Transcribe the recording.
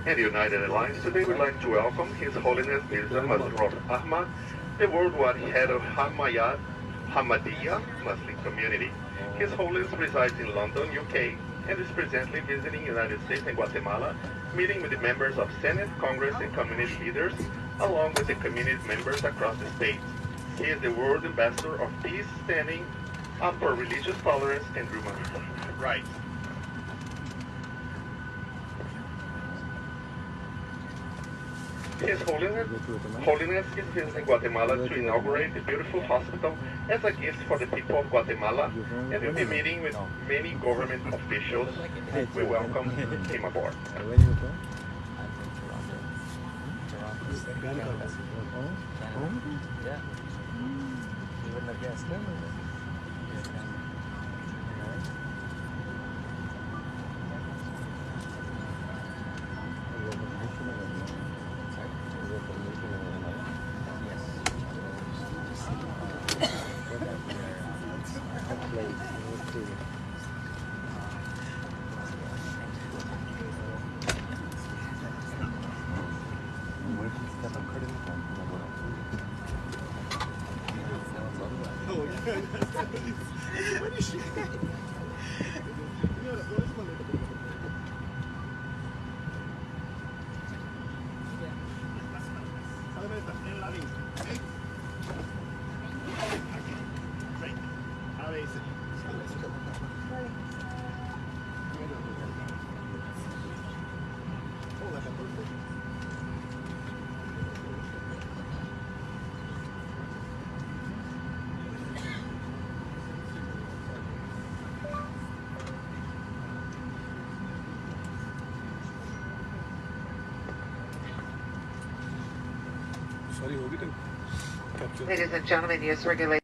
and the United Alliance, today we'd like to welcome His Holiness Mirza Masroor Ahmad, the worldwide head of Ahmadiyya Muslim community. His Holiness resides in London, UK, and is presently visiting United States and Guatemala, meeting with the members of Senate, Congress, and community leaders, along with the community members across the states. He is the World Ambassador of Peace, standing up for religious tolerance and human rights. His Holiness is visiting Guatemala to inaugurate the beautiful hospital as a gift for the people of Guatemala, and will be meeting with many government officials. We welcome him aboard. Yeah. You wouldn't have guessed him. Ladies and gentlemen, yes, regulation.